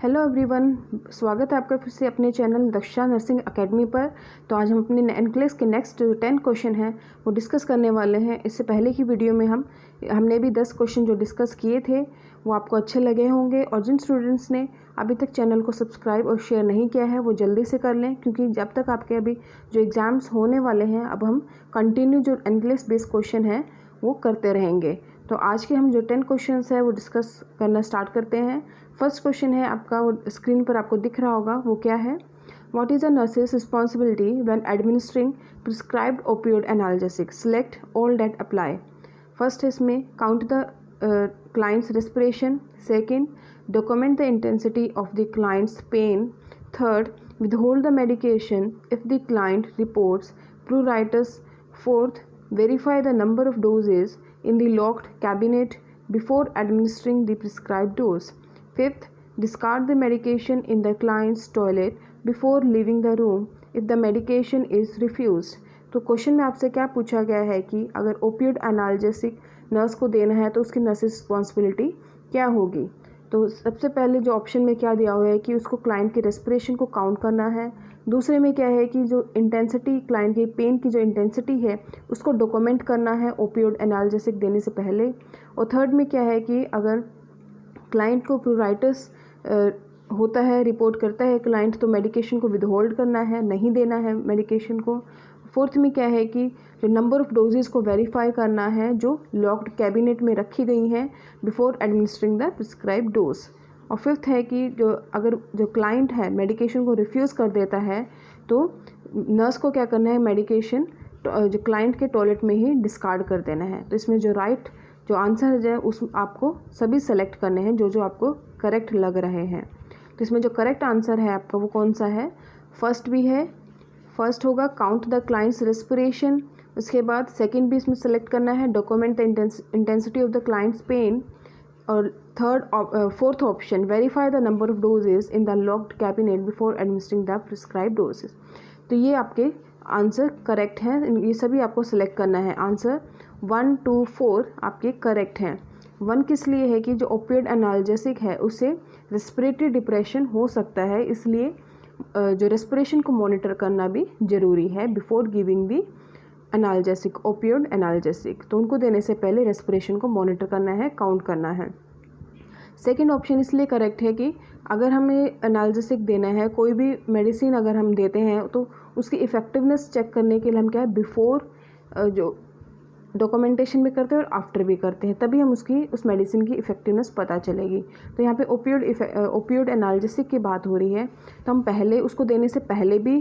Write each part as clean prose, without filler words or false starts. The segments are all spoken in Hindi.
हेलो एवरीवन, स्वागत है आपका फिर से अपने चैनल दक्षा नर्सिंग एकेडमी पर। तो आज हम अपने एनक्लेस के नेक्स्ट जो 10 क्वेश्चन हैं वो डिस्कस करने वाले हैं। इससे पहले की वीडियो में हमने भी 10 क्वेश्चन जो डिस्कस किए थे वो आपको अच्छे लगे होंगे। और जिन स्टूडेंट्स ने अभी तक चैनल को सब्सक्राइब और शेयर नहीं किया है वो जल्दी से कर लें, क्योंकि जब तक आपके अभी जो एग्ज़ाम्स होने वाले हैं अब हम कंटिन्यू जो एनक्लेस बेस्ड क्वेश्चन हैं वो करते रहेंगे। तो आज के हम जो 10 क्वेश्चंस है वो डिस्कस करना स्टार्ट करते हैं। फर्स्ट क्वेश्चन है आपका, वो स्क्रीन पर आपको दिख रहा होगा, वो क्या है? What is a nurse's responsibility when administering prescribed opioid analgesic? Select all that apply. First है इसमें count the client's respiration. Second, document the intensity of the client's pain. Third, withhold the medication if the client reports pruritus. Fourth, verify the number of doses in the locked cabinet before administering the prescribed dose. Fifth, discard the medication in the client's toilet before leaving the room if the medication is refused. तो क्वेश्चन में आपसे क्या पूछा गया है कि अगर ओपियोइड एनाल्जेसिक नर्स को देना है तो उसकी नर्स रिस्पॉन्सिबिलिटी क्या होगी। तो सबसे पहले जो ऑप्शन में क्या दिया हुआ है कि उसको क्लाइंट के रेस्पिरेशन को काउंट करना है। दूसरे में क्या है कि जो इंटेंसिटी क्लाइंट की पेन की जो इंटेंसिटी है उसको डॉक्यूमेंट करना है ओपियोइड एनाल्जेसिक देने से पहले। और थर्ड में क्या है कि अगर क्लाइंट को प्रूराइटिस होता है, रिपोर्ट करता है क्लाइंट, तो मेडिकेशन को विदहोल्ड करना है, नहीं देना है मेडिकेशन को। फोर्थ में क्या है कि जो नंबर ऑफ़ डोजेज़ को वेरीफाई करना है जो लॉक्ड कैबिनेट में रखी गई हैं before administering the prescribe dose. और फिफ्थ है कि अगर जो क्लाइंट है मेडिकेशन को रिफ्यूज़ कर देता है तो नर्स को क्या करना है, मेडिकेशन जो क्लाइंट के टॉयलेट में ही डिस्कार्ड कर देना है। तो इसमें जो आंसर है उस आपको सभी सेलेक्ट करने हैं जो आपको करेक्ट लग रहे हैं। तो इसमें जो करेक्ट आंसर है आपका वो कौन सा है? फर्स्ट भी है, फर्स्ट होगा काउंट द क्लाइंट्स रेस्पिरेशन। उसके बाद सेकंड भी इसमें सेलेक्ट करना है, document the intensity of the client's pain. और fourth option, verify the number of doses in the locked cabinet before administering the prescribe doses. तो ये आपके आंसर करेक्ट हैं, ये सभी आपको सेलेक्ट करना है। आंसर 1, 2, 4 आपके करेक्ट हैं। 1 किस लिए है कि जो ओपियोइड एनाल्जेसिक है उससे रेस्पिरेटरी डिप्रेशन हो सकता है, इसलिए जो रेस्पिरेशन को मॉनिटर करना भी ज़रूरी है before giving the analgesic, opioid analgesic. तो उनको देने से पहले रेस्पिरेशन को मॉनिटर करना है, काउंट करना है। सेकेंड ऑप्शन इसलिए करेक्ट है कि अगर हमें एनाल्जेसिक देना है, कोई भी मेडिसिन अगर हम देते हैं तो उसकी इफ़ेक्टिवनेस चेक करने के लिए हम क्या है, बिफोर जो डॉक्यूमेंटेशन भी करते हैं और आफ्टर भी करते हैं, तभी हम उस मेडिसिन की इफ़ेक्टिवनेस पता चलेगी। तो यहाँ पे ओपियोइड एनाल्जेसिक की बात हो रही है, तो हम पहले उसको देने से पहले भी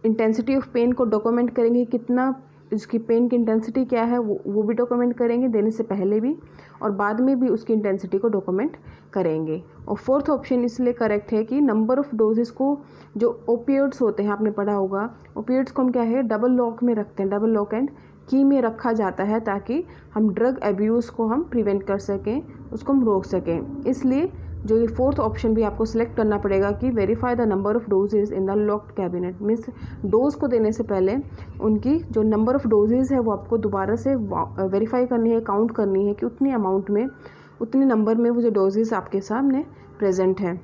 इंटेंसिटी ऑफ पेन को डॉक्यूमेंट करेंगे, कितना उसकी पेन की इंटेंसिटी क्या है वो भी डॉक्यूमेंट करेंगे देने से पहले भी, और बाद में भी उसकी इंटेंसिटी को डॉक्यूमेंट करेंगे। और फोर्थ ऑप्शन इसलिए करेक्ट है कि नंबर ऑफ़ डोजेस को, जो ओपियोइड्स होते हैं आपने पढ़ा होगा, ओपियोइड्स को हम क्या है डबल लॉक में रखते हैं, डबल लॉक एंड की में रखा जाता है ताकि हम ड्रग एब्यूज़ को हम प्रिवेंट कर सकें, उसको हम रोक सकें। इसलिए जो ये फोर्थ ऑप्शन भी आपको सिलेक्ट करना पड़ेगा कि verify the number of doses in the locked cabinet. Means dose को देने से पहले उनकी जो नंबर ऑफ़ डोजेज़ है वो आपको दोबारा से वेरीफाई करनी है, काउंट करनी है कि उतनी अमाउंट में, उतने नंबर में वो जो डोजेज़ आपके सामने प्रेजेंट हैं।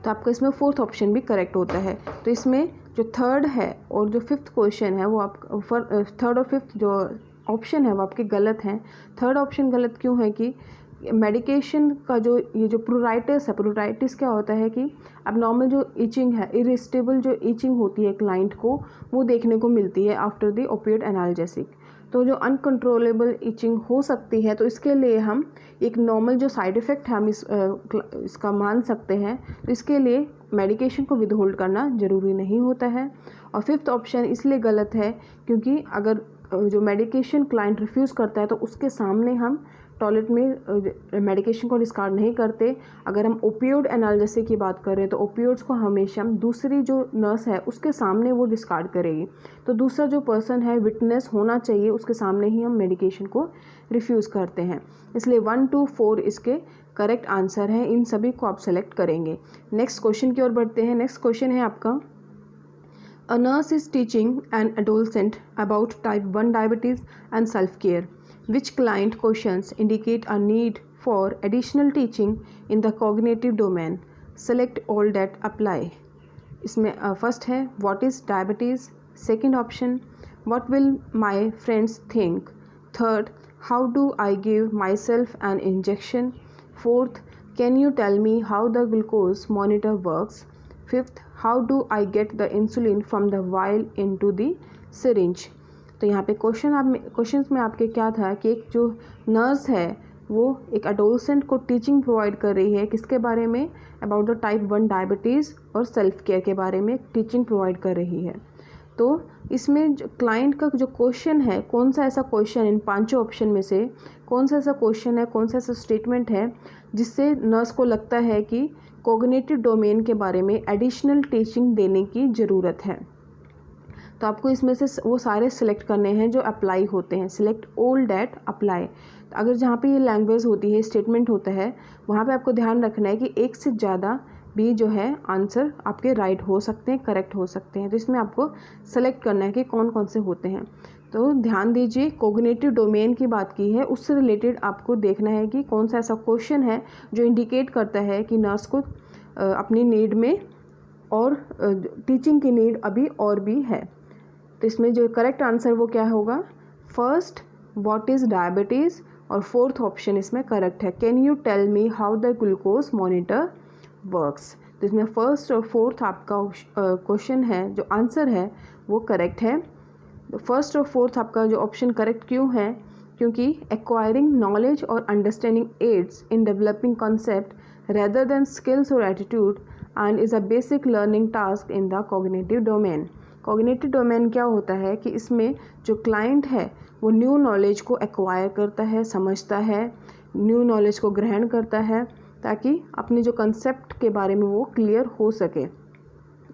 तो आपका इसमें फोर्थ ऑप्शन भी करेक्ट होता है। तो इसमें जो थर्ड है और जो फिफ्थ क्वेश्चन है वो आप थर्ड और फिफ्थ जो ऑप्शन है वो आपके गलत हैं। थर्ड ऑप्शन गलत क्यों है कि मेडिकेशन का ये जो प्रूराइटिस है, प्रूराइटिस क्या होता है कि अब नॉर्मल जो इचिंग है, इरिस्टेबल जो इचिंग होती है क्लाइंट को, वो देखने को मिलती है आफ्टर द ओपियोइड एनाल्जेसिक। तो जो अनकंट्रोलेबल इचिंग हो सकती है, तो इसके लिए हम एक नॉर्मल जो साइड इफ़ेक्ट है हम इसका मान सकते हैं। तो इसके लिए मेडिकेशन को विदहोल्ड करना ज़रूरी नहीं होता है। और फिफ्थ ऑप्शन इसलिए गलत है क्योंकि अगर जो मेडिकेशन क्लाइंट रिफ्यूज़ करता है तो उसके सामने हम टॉयलेट में मेडिकेशन को डिस्कार्ड नहीं करते। अगर हम ओपियोइड एनाल्जेसिक की बात करें तो ओपियोइड्स को हमेशा दूसरी जो नर्स है उसके सामने वो डिस्कार्ड करेगी। तो दूसरा जो पर्सन है, विटनेस होना चाहिए, उसके सामने ही हम मेडिकेशन को रिफ्यूज़ करते हैं। इसलिए 1, 2, 4 इसके करेक्ट आंसर हैं, इन सभी को आप सेलेक्ट करेंगे। नेक्स्ट क्वेश्चन की ओर बढ़ते हैं। नेक्स्ट क्वेश्चन है आपका, A nurse is teaching an adolescent about type 1 diabetes and self-care. Which client questions indicate a need for additional teaching in the cognitive domain? Select all that apply. इसमें फर्स्ट है what is diabetes, second option what will my friends think, third how do I give my self an injection, fourth can you tell me how the glucose monitor works, fifth how do I get the insulin from the vial into the syringe. तो यहाँ पे क्वेश्चंस में आपके क्या था कि एक जो नर्स है वो एक एडोलसेंट को टीचिंग प्रोवाइड कर रही है किसके बारे में, अबाउट द टाइप 1 डायबिटीज़ और सेल्फ केयर के बारे में टीचिंग प्रोवाइड कर रही है। तो इसमें जो क्लाइंट का जो क्वेश्चन है, कौन सा ऐसा क्वेश्चन इन पांचों ऑप्शन में से कौन सा ऐसा क्वेश्चन है, कौन सा ऐसा स्टेटमेंट है जिससे नर्स को लगता है कि कॉग्निटिव डोमेन के बारे में एडिशनल टीचिंग देने की ज़रूरत है। तो आपको इसमें से वो सारे सिलेक्ट करने हैं जो अप्लाई होते हैं, सिलेक्ट ऑल डैट अप्लाई। अगर जहाँ पे ये लैंग्वेज होती है, स्टेटमेंट होता है, वहाँ पे आपको ध्यान रखना है कि एक से ज़्यादा भी जो है आंसर आपके राइट हो सकते हैं, करेक्ट हो सकते हैं। तो इसमें आपको सेलेक्ट करना है कि कौन कौन से होते हैं। तो ध्यान दीजिए, कोग्निटिव डोमेन की बात की है, उससे रिलेटेड आपको देखना है कि कौन सा ऐसा क्वेश्चन है जो इंडिकेट करता है कि नर्स को अपनी नीड में और टीचिंग की नीड अभी और भी है। तो इसमें जो करेक्ट आंसर वो क्या होगा, फर्स्ट व्हाट इज़ डायबिटीज़ और फोर्थ ऑप्शन इसमें करेक्ट है, can you tell me how the glucose monitor works. तो इसमें फर्स्ट और फोर्थ आपका क्वेश्चन है, जो आंसर है वो करेक्ट है। फर्स्ट और फोर्थ आपका जो ऑप्शन करेक्ट क्यों है, क्योंकि एक्वायरिंग नॉलेज और understanding aids in developing concept rather than skills और attitude and is a basic learning task in the cognitive domain. Cognitive domain क्या होता है कि इसमें जो क्लाइंट है वो न्यू नॉलेज को एक्वायर करता है, समझता है, न्यू नॉलेज को ग्रहण करता है ताकि अपने जो कंसेप्ट के बारे में वो क्लियर हो सके।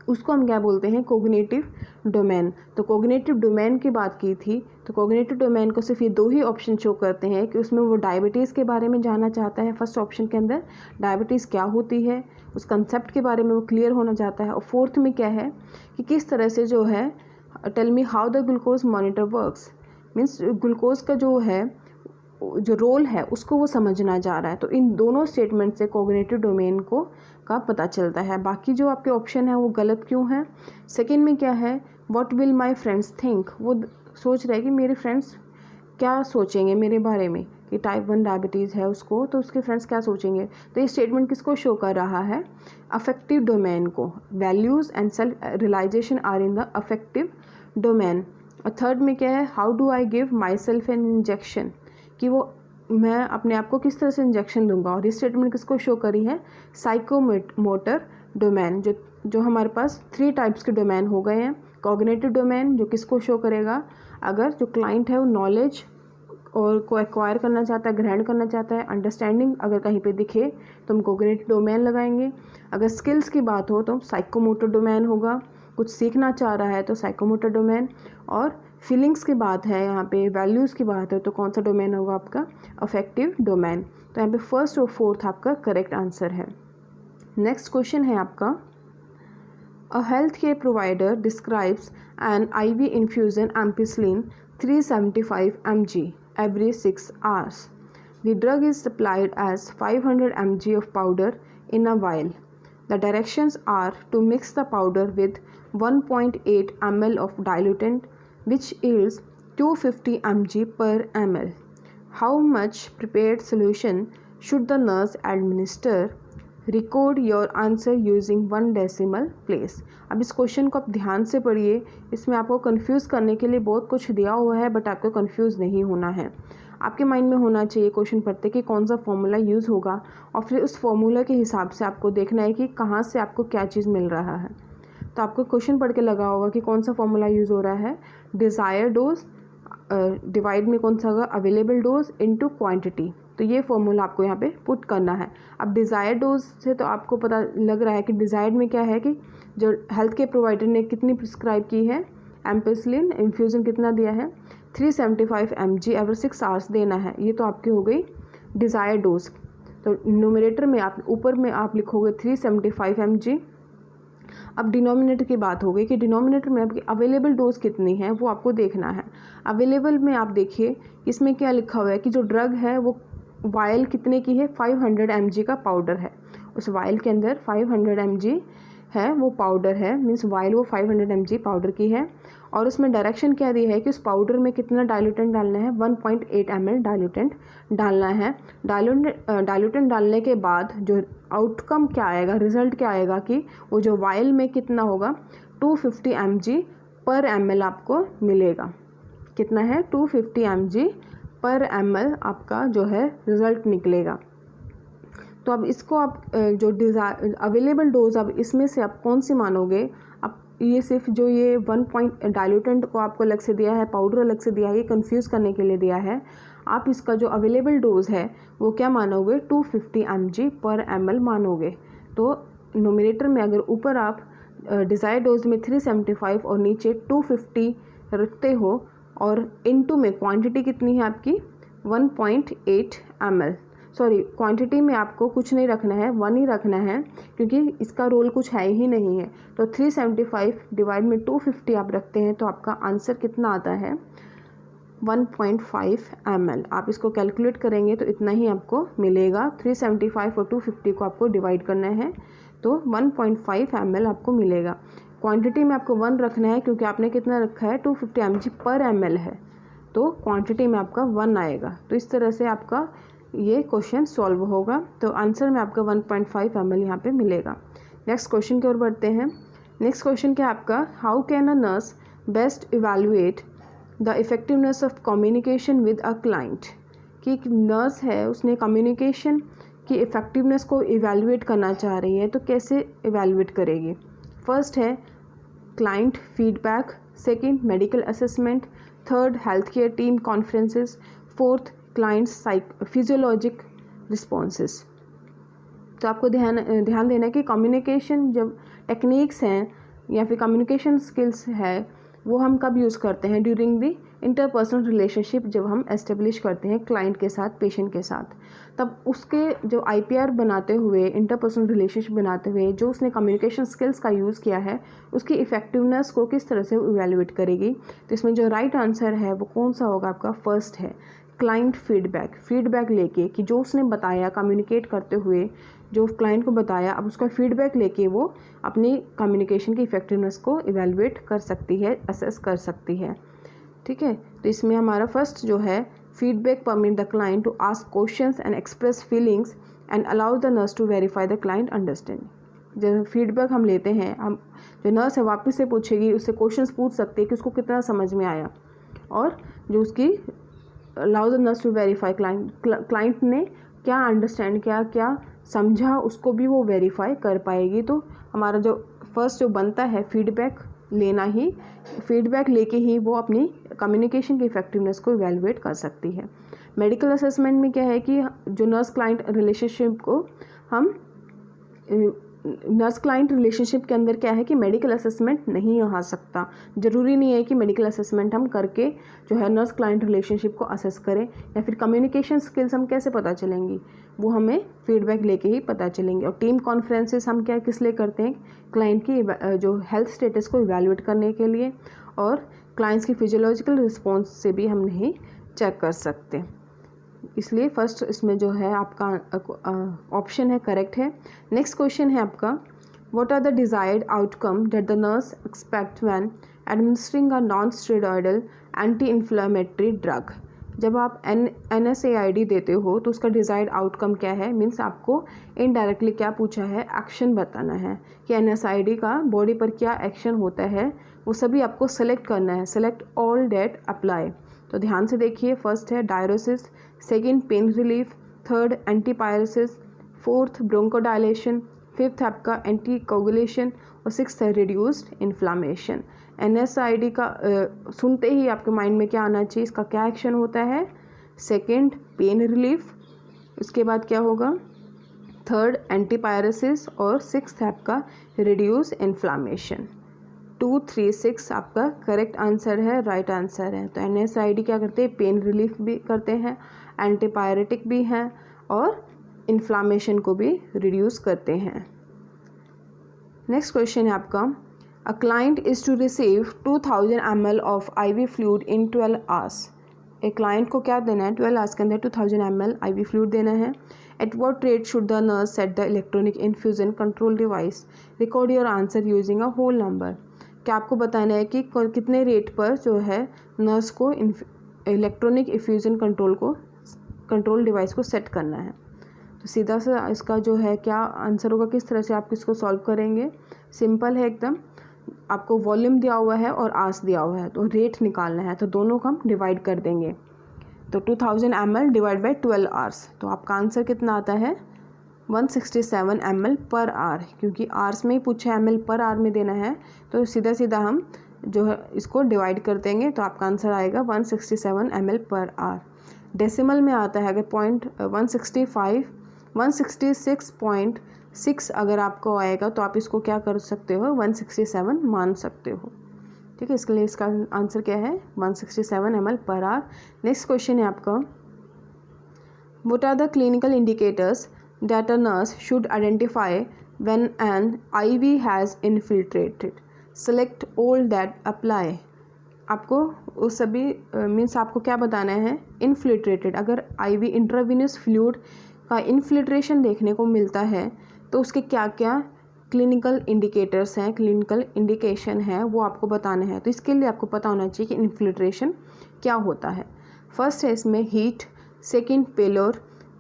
उसको हम क्या बोलते हैं, कोग्निटिव डोमेन। तो कोग्निटिव डोमेन की बात की थी, तो कोग्निटिव डोमेन को सिर्फ ये दो ही ऑप्शन शो करते हैं कि उसमें वो डायबिटीज़ के बारे में जानना चाहता है, फर्स्ट ऑप्शन के अंदर डायबिटीज़ क्या होती है उस कंसेप्ट के बारे में वो क्लियर होना चाहता है, और फोर्थ में क्या है कि किस तरह से जो है tell me how the glucose monitor works, means glucose का जो है जो रोल है उसको वो समझना जा रहा है। तो इन दोनों स्टेटमेंट से कोग्निटिव डोमेन को का पता चलता है। बाकी जो आपके ऑप्शन है वो गलत क्यों है। सेकंड में क्या है, what will my friends think, वो सोच रहे हैं कि मेरे फ्रेंड्स क्या सोचेंगे मेरे बारे में, कि टाइप 1 डायबिटीज़ है उसको, तो उसके फ्रेंड्स क्या सोचेंगे। तो ये स्टेटमेंट किसको शो कर रहा है, अफेक्टिव डोमेन को। Values and self realization are in the affective domain. और थर्ड में क्या है, how do I give my self an injection, कि वो मैं अपने आप को किस तरह से इंजेक्शन दूंगा। और ये स्टेटमेंट किसको शो करी है, साइकोमोटर डोमेन। जो हमारे पास 3 टाइप्स के डोमेन हो गए हैं। कॉग्निटिव डोमेन जो किसको शो करेगा, अगर जो क्लाइंट है वो नॉलेज और को एक्वायर करना चाहता है, ग्रहण करना चाहता है। अंडरस्टैंडिंग अगर कहीं पे दिखे तो हम कोग्निटिव डोमेन लगाएंगे। अगर स्किल्स की बात हो तो साइकोमोटर डोमेन होगा, कुछ सीखना चाह रहा है तो साइकोमोटर डोमेन। और फीलिंग्स की बात है, यहाँ पे वैल्यूज़ की बात है तो कौन सा डोमेन होगा आपका, अफेक्टिव डोमेन। तो यहाँ पे फर्स्ट और फोर्थ आपका करेक्ट आंसर है। नेक्स्ट क्वेश्चन है आपका, a health care provider describes an IV infusion ampicillin 375 mg every 6 hours. The drug is supplied as 500 mg of powder in a vial. The directions are to mix the powder with 1.8 ml of diluent which yields 250 mg per ml. How much prepared solution should the nurse administer? Record your answer using 1 decimal place. अब इस क्वेश्चन को आप ध्यान से पढ़िए, इसमें आपको कंफ्यूज करने के लिए बहुत कुछ दिया हुआ है, बट आपको कंफ्यूज नहीं होना है। आपके माइंड में होना चाहिए क्वेश्चन पढ़ते कि कौन सा फॉर्मूला यूज़ होगा, और फिर उस फॉर्मूला के हिसाब से आपको देखना है कि कहाँ से आपको क्या चीज़ मिल रहा है। तो आपको क्वेश्चन पढ़ के लगा होगा कि कौन सा फॉर्मूला यूज़ हो रहा है, डिज़ायर डोज डिवाइड में कौन सा होगा, अवेलेबल डोज इनटू क्वांटिटी। तो ये फॉर्मूला आपको यहाँ पे पुट करना है। अब डिज़ायर्ड डोज से तो आपको पता लग रहा है कि डिज़ायर्ड में क्या है कि जो हेल्थ केयर प्रोवाइडर ने कितनी प्रिस्क्राइब की है, एम्पिसिलिन इन्फ्यूज़न कितना दिया है, 375 mg एवरी 6 आवर्स देना है। ये तो आपकी हो गई डिज़ायर्ड डोज। तो न्यूमरेटर में आप ऊपर में आप लिखोगे 375 mg। अब डिनोमिनेटर की बात हो गई कि डिनोमिनेटर में आपकी अवेलेबल डोज कितनी है वो आपको देखना है। अवेलेबल में आप देखिए इसमें क्या लिखा हुआ है कि जो ड्रग है वो वायल कितने की है, 500 mg का पाउडर है, उस वायल के अंदर 500 mg है वो पाउडर है, मीन्स वायल वो 500 mg पाउडर की है। और उसमें डायरेक्शन क्या दी है कि उस पाउडर में कितना डाइल्यूटेंट डालना है, 1.8 ml डाइल्यूटेंट डालना है। डाइल्यूटेंट डालने के बाद जो आउटकम क्या आएगा, रिजल्ट क्या आएगा कि वो जो वायल में कितना होगा, 250 mg पर ml आपको मिलेगा। कितना है, 250 mg पर ml आपका जो है रिज़ल्ट निकलेगा। तो अब इसको आप जो अवेलेबल डोज अब इसमें से आप कौन सी मानोगे। अब ये सिर्फ जो ये 1 डाइल्यूटेंट को आपको अलग से दिया है, पाउडर अलग से दिया है, ये कंफ्यूज करने के लिए दिया है। आप इसका जो अवेलेबल डोज है वो क्या मानोगे, 250 mg पर ml मानोगे। तो नोमिनेटर में अगर ऊपर आप डिज़ायर्ड डोज में 375 और नीचे 250 रखते हो और इनटू में क्वांटिटी कितनी है आपकी 1.8 ml, सॉरी क्वांटिटी में आपको कुछ नहीं रखना है, 1 ही रखना है क्योंकि इसका रोल कुछ है ही नहीं है। तो 375 डिवाइड में 250 आप रखते हैं तो आपका आंसर कितना आता है, 1.5 ml। आप इसको कैलकुलेट करेंगे तो इतना ही आपको मिलेगा। 375 और 250 को आपको डिवाइड करना है तो 1.5 ml आपको मिलेगा। क्वांटिटी में आपको 1 रखना है क्योंकि आपने कितना रखा है, 250 mg पर ml है, तो क्वांटिटी में आपका 1 आएगा। तो इस तरह से आपका ये क्वेश्चन सॉल्व होगा। तो आंसर में आपका 1.5 ml यहाँ पे मिलेगा। नेक्स्ट क्वेश्चन की ओर बढ़ते हैं। नेक्स्ट क्वेश्चन क्या आपका, how can a nurse best evaluate the effectiveness of communication with a client. कि एक नर्स है, उसने कम्युनिकेशन की इफ़ेक्टिवनेस को इवैल्यूएट करना चाह रही है, तो कैसे इवैल्यूएट करेगी। फर्स्ट है client feedback, second medical assessment, third health care team conferences, fourth clients physiologic responses. तो आपको ध्यान देना है कि कम्युनिकेशन जब टेक्निक्स हैं या फिर कम्युनिकेशन स्किल्स है वो हम कब यूज़ करते हैं, ड्यूरिंग दी इंटरपर्सनल रिलेशनशिप, जब हम एस्टेब्लिश करते हैं क्लाइंट के साथ, पेशेंट के साथ। तब उसके जो IPR बनाते हुए, इंटरपर्सनल रिलेशनशिप बनाते हुए जो उसने कम्युनिकेशन स्किल्स का यूज़ किया है उसकी इफ़ेक्टिवनेस को किस तरह से इवैल्यूएट करेगी। तो इसमें जो राइट आंसर है वो कौन सा होगा आपका, फर्स्ट है क्लाइंट फीडबैक लेके कि जो उसने बताया कम्युनिकेट करते हुए, जो क्लाइंट को बताया, अब उसका फीडबैक लेके वो अपनी कम्युनिकेशन की इफ़ेक्टिवनेस को इवैल्यूएट कर सकती है, असेस कर सकती है। ठीक है, तो इसमें हमारा फर्स्ट जो है feedback permit the client to ask questions and express feelings and allow the nurse to verify the client understanding. जब फीडबैक हम लेते हैं, हम जो नर्स है वापस से पूछेगी, उससे क्वेश्चंस पूछ सकते हैं कि उसको कितना समझ में आया, और जो उसकी allow the nurse to verify client ने क्या अंडरस्टैंड किया, क्या समझा, उसको भी वो वेरीफाई कर पाएगी। तो हमारा जो फर्स्ट जो बनता है फीडबैक लेना ही, फीडबैक लेके ही वो अपनी कम्युनिकेशन की इफेक्टिवनेस को इवैल्यूएट कर सकती है। मेडिकल असेसमेंट में क्या है कि जो नर्स क्लाइंट रिलेशनशिप को हम नर्स क्लाइंट रिलेशनशिप के अंदर क्या है कि मेडिकल असेसमेंट नहीं आ सकता। ज़रूरी नहीं है कि मेडिकल असेसमेंट हम करके जो है नर्स क्लाइंट रिलेशनशिप को असेस करें, या फिर कम्युनिकेशन स्किल्स हम कैसे पता चलेंगी, वो हमें फीडबैक लेके ही पता चलेंगे। और टीम कॉन्फ्रेंसेस हम क्या किस लिए करते हैं, क्लाइंट की जो हेल्थ स्टेटस को इवैल्यूएट करने के लिए, और क्लाइंट्स की फिजियोलॉजिकल रिस्पॉन्स से भी हम नहीं चेक कर सकते। इसलिए फर्स्ट इसमें जो है आपका ऑप्शन है करेक्ट है। नेक्स्ट क्वेश्चन है आपका, what are the desired outcome that the nurse expect when administering a non steroidal anti inflammatory drug. जब आप NSAID देते हो तो उसका डिज़ायर्ड आउटकम क्या है, मीन्स आपको इनडायरेक्टली क्या पूछा है, एक्शन बताना है कि NSAID का बॉडी पर क्या एक्शन होता है, वो सभी आपको सेलेक्ट करना है। Select all that apply. तो ध्यान से देखिए, फर्स्ट है diuresis, second pain relief, third antipyresis, fourth bronchodilation, fifth आपका एंटी कोगुलेशन, और सिक्स्थ है रिड्यूस्ड इन्फ्लामेशन। NSAID का सुनते ही आपके माइंड में क्या आना चाहिए, इसका क्या एक्शन होता है, सेकेंड पेन रिलीफ, उसके बाद क्या होगा, थर्ड एंटीपायरेसिस, और सिक्स्थ आपका रिड्यूस इन्फ्लामेशन। 2, 3, 6 आपका करेक्ट आंसर है, राइट आंसर है। तो NSAID क्या करते हैं, पेन रिलीफ भी करते हैं, एंटीपायरेटिक भी हैं, और इन्फ्लामेशन को भी रिड्यूस करते हैं। नेक्स्ट क्वेश्चन है आपका, a client is to receive 2000 ml of IV fluid in 12 hours. एक क्लाइंट को क्या देना है, 12 आवर्स के अंदर 2000 ml IV फ्लूइड देना है। At what rate should the nurse set the electronic infusion control device, record your answer using a whole number. क्या आपको बताना है कि कितने रेट पर जो है नर्स को इलेक्ट्रॉनिक इन्फ्यूज़न कंट्रोल डिवाइस को सेट करना है। तो सीधा सा इसका जो है क्या आंसर होगा, किस तरह से आप इसको सॉल्व करेंगे। सिंपल है एकदम, आपको वॉल्यूम दिया हुआ है और आवर्स दिया हुआ है, तो रेट निकालना है, तो दोनों को हम डिवाइड कर देंगे। तो 2000 ml डिवाइड बाई 12 आवर्स, तो आपका आंसर कितना आता है 167 ml पर आवर, क्योंकि आवर्स में ही पूछा ml पर आवर में देना है, तो सीधा सीधा हम जो है इसको डिवाइड कर देंगे, तो आपका आंसर आएगा 167 ml पर आवर। डेसिमल में आता है अगर 166.6 अगर आपको आएगा तो आप इसको क्या कर सकते हो 167 मान सकते हो। ठीक है, इसके लिए इसका आंसर क्या है 167 ml per hour. Next question है आपका, what are the clinical indicators that a nurse should identify when an IV has infiltrated, select all that apply. आपको उस सभी मीन्स आपको क्या बताना है इन्फिल्ट्रेटेड, अगर आईवी इंट्रावेनस फ्लूइड का इन्फिल्ट्रेशन देखने को मिलता है तो उसके क्या क्या क्लिनिकल इंडिकेटर्स हैं, क्लिनिकल इंडिकेशन है, वो आपको बताना है। तो इसके लिए आपको पता होना चाहिए कि इन्फिल्ट्रेशन क्या होता है। फर्स्ट है इसमें heat, second pallor,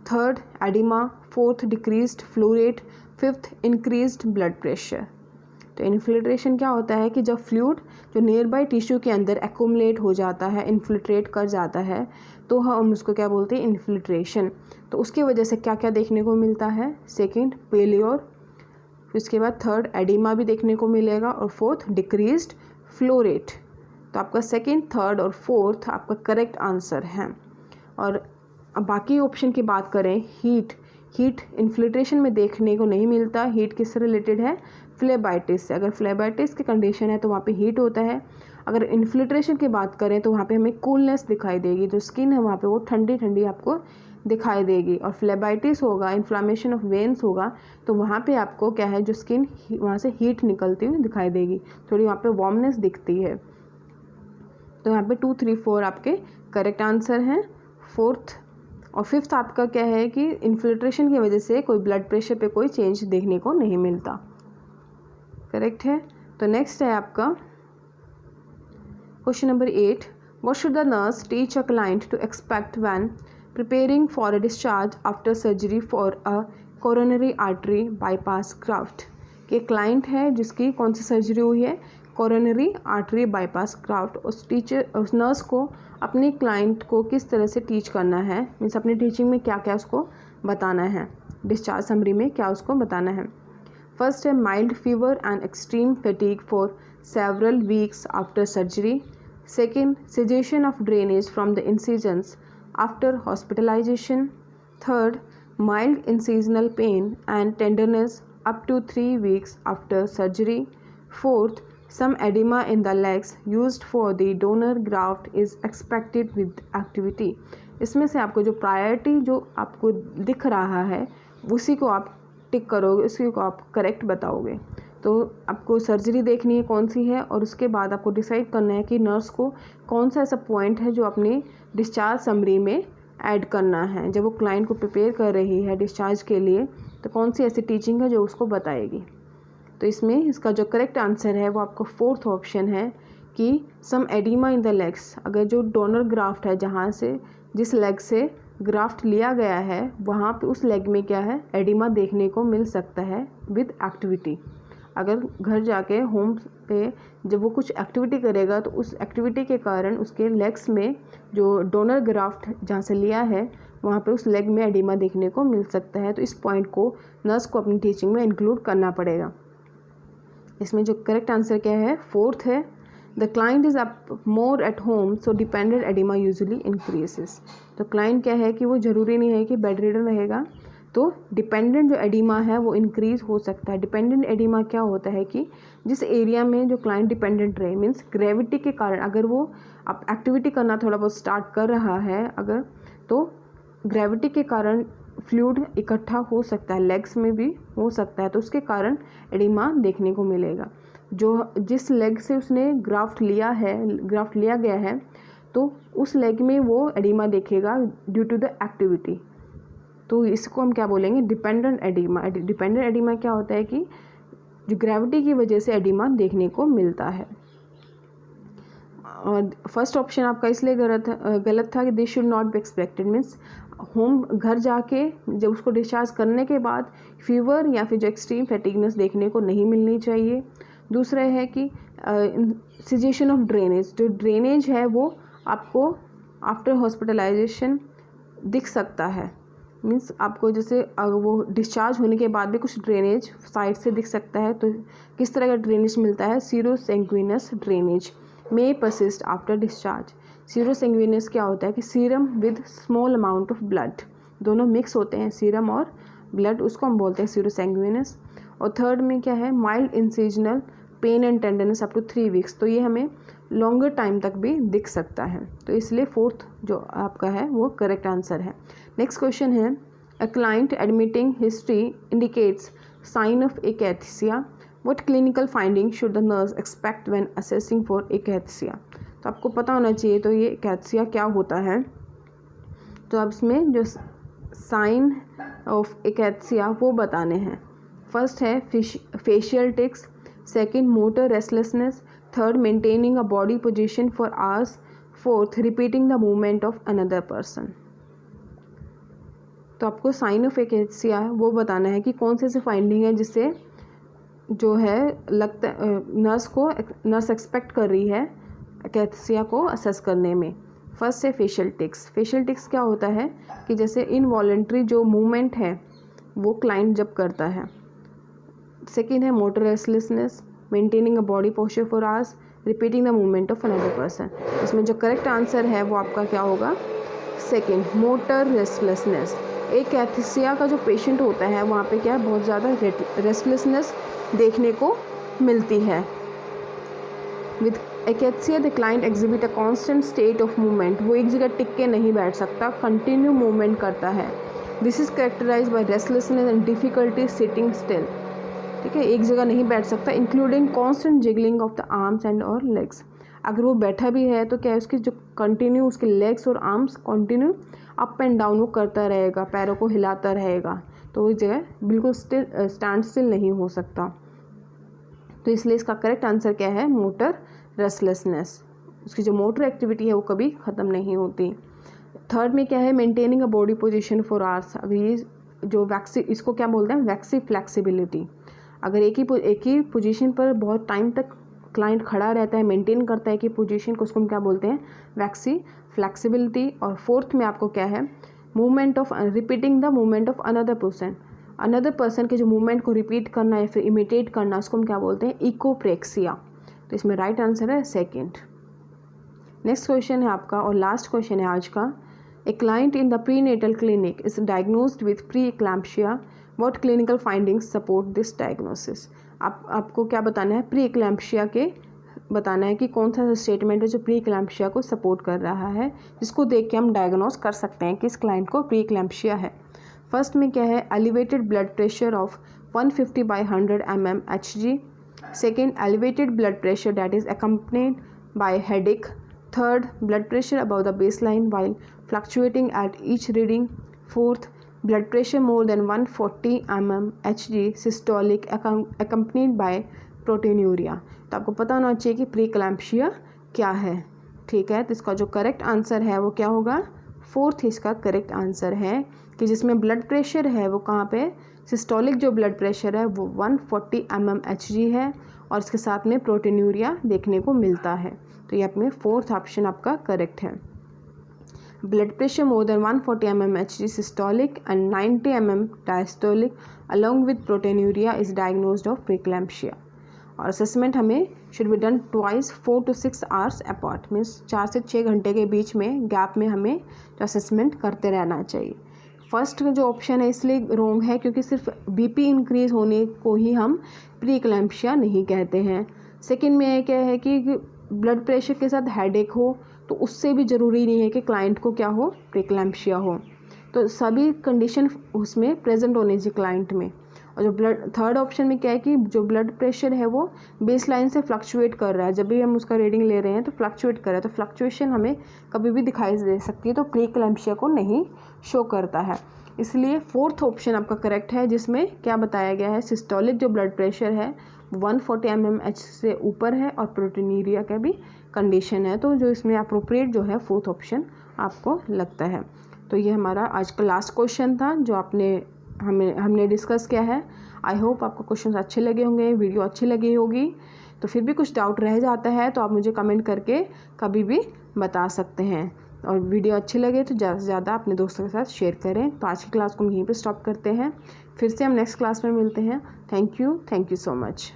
third oedema, fourth decreased flow rate, fifth increased blood pressure. तो इन्फिल्ट्रेशन क्या होता है कि जब फ्लूइड जो नियर बाई टिश्यू के अंदर एक्यूमुलेट हो जाता है, इन्फिल्ट्रेट कर जाता है, तो हम उसको क्या बोलते हैं इन्फिल्ट्रेशन। तो उसकी वजह से क्या क्या देखने को मिलता है, सेकंड पेलियोर, उसके बाद थर्ड एडिमा भी देखने को मिलेगा, और फोर्थ डिक्रीज्ड फ्लो रेट। तो आपका सेकंड, थर्ड और फोर्थ आपका करेक्ट आंसर है। और अब बाकी ऑप्शन की बात करें, हीट इन्फिल्ट्रेशन में देखने को नहीं मिलता। हीट किससे रिलेटेड है, फ्लेबाइटिस से। अगर फ्लेबाइटिस की कंडीशन है तो वहाँ पे हीट होता है। अगर इन्फिल्ट्रेशन की बात करें तो वहाँ पे हमें कूलनेस दिखाई देगी, जो स्किन है वहाँ पे वो ठंडी ठंडी आपको दिखाई देगी। और फ्लेबाइटिस होगा, इन्फ्लामेशन ऑफ वेन्स होगा, तो वहाँ पे आपको क्या है जो स्किन वहाँ से हीट निकलती हुई दिखाई देगी, थोड़ी वहाँ पे वार्मनेस दिखती है। तो यहाँ पे 2, 3, 4 आपके करेक्ट आंसर हैं। फोर्थ और फिफ्थ आपका क्या है कि इन्फिल्ट्रेशन की वजह से कोई ब्लड प्रेशर पे कोई चेंज देखने को नहीं मिलता, करेक्ट है। तो नेक्स्ट है आपका question number 8, what should the nurse teach a client to expect when preparing for a discharge after surgery for a coronary artery bypass graft. कि क्लाइंट है जिसकी कौन सी सर्जरी हुई है, कोरोनरी आर्टरी बाईपास ग्राफ्ट। उस नर्स को अपने क्लाइंट को किस तरह से टीच करना है, मीन्स अपनी टीचिंग में क्या क्या उसको बताना है, डिस्चार्ज समरी में क्या उसको बताना है। फर्स्ट है mild fever and extreme fatigue for several weeks after surgery. Second, cessation of drainage from the incisions after hospitalisation. Third, mild incisional pain and tenderness up to 3 weeks after surgery. Fourth, some edema in the legs used for the donor graft is expected with activity. इसमें से आपको जो प्रायोरिटी जो आपको दिख रहा है उसी को आप टिक करोगे, उसी को आप करेक्ट बताओगे। तो आपको सर्जरी देखनी है कौन सी है, और उसके बाद आपको डिसाइड करना है कि नर्स को कौन सा ऐसा पॉइंट है जो अपनी डिस्चार्ज समरी में ऐड करना है। जब वो क्लाइंट को प्रिपेयर कर रही है डिस्चार्ज के लिए, तो कौन सी ऐसी टीचिंग है जो उसको बताएगी। तो इसमें इसका जो करेक्ट आंसर है वो आपका फोर्थ ऑप्शन है कि सम एडिमा इन द लेग्स। अगर जो डोनर ग्राफ्ट है, जहाँ से जिस लेग से ग्राफ्ट लिया गया है, वहाँ पे उस लेग में क्या है एडिमा देखने को मिल सकता है विद एक्टिविटी। अगर घर जाके होम पे जब वो कुछ एक्टिविटी करेगा तो उस एक्टिविटी के कारण उसके लेग्स में जो डोनर ग्राफ्ट जहाँ से लिया है वहाँ पे उस लेग में एडिमा देखने को मिल सकता है। तो इस पॉइंट को नर्स को अपनी टीचिंग में इंक्लूड करना पड़ेगा। इसमें जो करेक्ट आंसर क्या है, फोर्थ है, the client is up more at home so dependent oedema usually increases. तो क्लाइंट क्या है कि वो ज़रूरी नहीं है कि बेड रिडन रहेगा, तो डिपेंडेंट जो एडिमा है वो इंक्रीज़ हो सकता है। डिपेंडेंट एडिमा क्या होता है कि जिस एरिया में जो क्लाइंट डिपेंडेंट रहे, मीन्स ग्रेविटी के कारण अगर वो अब एक्टिविटी करना थोड़ा बहुत स्टार्ट कर रहा है अगर, तो ग्रेविटी के कारण फ्लूइड इकट्ठा हो सकता है, लेग्स में भी हो सकता है, तो उसके कारण एडिमा देखने को मिलेगा। जो जिस लेग से उसने ग्राफ्ट लिया गया है, तो उस लेग में वो एडिमा देखेगा ड्यू टू द एक्टिविटी। तो इसको हम क्या बोलेंगे, डिपेंडेंट एडिमा। डिपेंडेंट एडिमा क्या होता है कि जो ग्रेविटी की वजह से एडिमा देखने को मिलता है। और फर्स्ट ऑप्शन आपका इसलिए गलत था कि this should not be expected, means home घर जाके जब उसको डिस्चार्ज करने के बाद फीवर या फिर जो एक्सट्रीम फैटिगनेस देखने को नहीं मिलनी चाहिए। दूसरा है कि सिजेशन ऑफ ड्रेनेज, जो ड्रेनेज है वो आपको आफ्टर हॉस्पिटलाइजेशन दिख सकता है, मीन्स आपको जैसे वो डिस्चार्ज होने के बाद भी कुछ ड्रेनेज साइड से दिख सकता है। तो किस तरह का ड्रेनेज मिलता है, सीरोसैंग्विनस ड्रेनेज मे परसिस्ट आफ्टर डिस्चार्ज। सीरोसैंग्विनस क्या होता है कि serum with small amount of blood, दोनों मिक्स होते हैं सीरम और ब्लड, उसको हम बोलते हैं सीरोसैंग्विनस। और थर्ड में क्या है, mild incisional pain and tenderness up to 3 weeks, तो ये हमें लॉन्गर टाइम तक भी दिख सकता है। तो इसलिए फोर्थ जो आपका है वो करेक्ट आंसर है। नेक्स्ट क्वेश्चन है, a client admitting history indicates sign of akathisia, what clinical finding should the nurse expect when assessing for akathisia. तो आपको पता होना चाहिए तो ये एकैथसिया क्या होता है। तो अब इसमें जो साइन ऑफ एकैथसिया वो बताने हैं। फर्स्ट है facial tics, second motor restlessness, third maintaining a body position for hours, fourth repeating the movement of another person. तो आपको साइन ऑफ एकैथसिया वो बताना है कि कौन से फाइंडिंग है जिससे जो है लगता नर्स एक्सपेक्ट कर रही है एकैथसिया को असेस करने में। फर्स्ट है फेशियल टिक्स। फेशियल टिक्स क्या होता है कि जैसे इनवॉलेंट्री जो मूवमेंट है वो क्लाइंट जब करता है। सेकेंड है motor restlessness, maintaining a body posture for hours, repeating the movement of another person. इसमें जो करेक्ट आंसर है वो आपका क्या होगा, सेकेंड, मोटर रेस्टलेसनेस। एकैथसिया का जो पेशेंट होता है वहाँ पे क्या है, बहुत ज़्यादा रेस्टलेसनेस देखने को मिलती है। With akathisia the client exhibit a constant state of movement, वो एक जगह टिक के नहीं बैठ सकता, कंटिन्यू मूवमेंट करता है। This is characterized by restlessness and difficulty sitting still. ठीक है, एक जगह नहीं बैठ सकता, including constant jiggling of the arms and और लेग्स। अगर वो बैठा भी है तो क्या है, उसकी जो कंटिन्यू उसके लेग्स और arms continue up and down वो करता रहेगा, पैरों को हिलाता रहेगा, तो वो जगह बिल्कुल स्टैंड स्टिल नहीं हो सकता। तो इसलिए इसका करेक्ट आंसर क्या है, मोटर रेस्टलेसनेस। उसकी जो मोटर एक्टिविटी है वो कभी ख़त्म नहीं होती। थर्ड में क्या है, maintaining a body position for hours. अगर ये जो वैक्सी, इसको क्या बोलते हैं, वैक्सी फ्लैक्सिबिलिटी। अगर एक ही पोजीशन पर बहुत टाइम तक क्लाइंट खड़ा रहता है, मेंटेन करता है कि पोजीशन को, उसको हम क्या बोलते हैं, वैक्सी फ्लैक्सिबिलिटी। और फोर्थ में आपको क्या है, movement of repeating the movement of another person के जो मूवमेंट को रिपीट करना या फिर इमिटेट करना, उसको हम क्या बोलते हैं, इकोप्रेक्सिया। तो इसमें राइट आंसर है सेकेंड। नेक्स्ट क्वेश्चन है आपका और लास्ट क्वेश्चन है आज का, a client in the prenatal clinic is diagnosed with preeclampsia, what clinical findings support this diagnosis. आपको क्या बताना है, प्री एक्लैम्प्सिया के बताना है कि कौन सा स्टेटमेंट है जो प्री एक्लैम्प्सिया को सपोर्ट कर रहा है, जिसको देख के हम डायग्नोस कर सकते हैं कि इस क्लाइंट को प्री एक्लैम्प्सिया है। फर्स्ट में क्या है, elevated blood pressure of 150/100 mm Hg। Second, elevated blood pressure that is accompanied by headache। Third, blood pressure above the baseline while fluctuating at each reading। Fourth, blood pressure more than 140 mm Hg systolic accompanied by proteinuria। तो आपको पता होना चाहिए कि प्रीक्लैम्प्सिया क्या है। ठीक है, तो इसका जो करेक्ट आंसर है वो क्या होगा, फोर्थ इसका करेक्ट आंसर है कि जिसमें ब्लड प्रेशर है वो कहाँ पे, सिस्टोलिक जो ब्लड प्रेशर है वो 140 mm Hg है और इसके साथ में प्रोटीन्यूरिया देखने को मिलता है। तो ये अपने फोर्थ ऑप्शन आपका करेक्ट है। Blood pressure more than 140 mm Hg systolic and 90 mm diastolic along with proteinuria is diagnosed of preeclampsia. और असेसमेंट हमें should be done twice 4 to 6 hours apart, means 4 से 6 घंटे के बीच में गैप में हमें असेसमेंट करते रहना चाहिए। फर्स्ट जो ऑप्शन है इसलिए रॉन्ग है क्योंकि सिर्फ बीपी इंक्रीज होने को ही हम प्री एक्लैम्प्सिया नहीं कहते हैं। सेकंड में क्या है कि ब्लड प्रेशर के साथ हेडेक हो तो उससे भी ज़रूरी नहीं है कि क्लाइंट को क्या हो, प्री एक्लैम्प्सिया हो। तो सभी कंडीशन उसमें प्रेजेंट होने चाहिए क्लाइंट में। और जो थर्ड ऑप्शन में क्या है कि जो ब्लड प्रेशर है वो बेस लाइन से फ्लक्चुएट कर रहा है, जब भी हम उसका रीडिंग ले रहे हैं तो फ्लक्चुएट कर रहा है, तो फ्लक्चुएशन हमें कभी भी दिखाई दे सकती है, तो प्री एक्लैम्प्सिया को नहीं शो करता है। इसलिए फोर्थ ऑप्शन आपका करेक्ट है, जिसमें क्या बताया गया है, सिस्टोलिक जो ब्लड प्रेशर है 140 mmHg से ऊपर है और प्रोटीनीरिया का भी कंडीशन है। तो जो इसमें अप्रोप्रिएट जो है फोर्थ ऑप्शन आपको लगता है। तो ये हमारा आज का लास्ट क्वेश्चन था जो हमने डिस्कस किया है। आई होप आपको क्वेश्चन अच्छे लगे होंगे, वीडियो अच्छी लगी होगी। तो फिर भी कुछ डाउट रह जाता है तो आप मुझे कमेंट करके कभी भी बता सकते हैं। और वीडियो अच्छी लगे तो ज़्यादा से ज़्यादा अपने दोस्तों के साथ शेयर करें। तो आज की क्लास को हम यहीं पे स्टॉप करते हैं, फिर से हम नेक्स्ट क्लास में मिलते हैं। Thank you so much.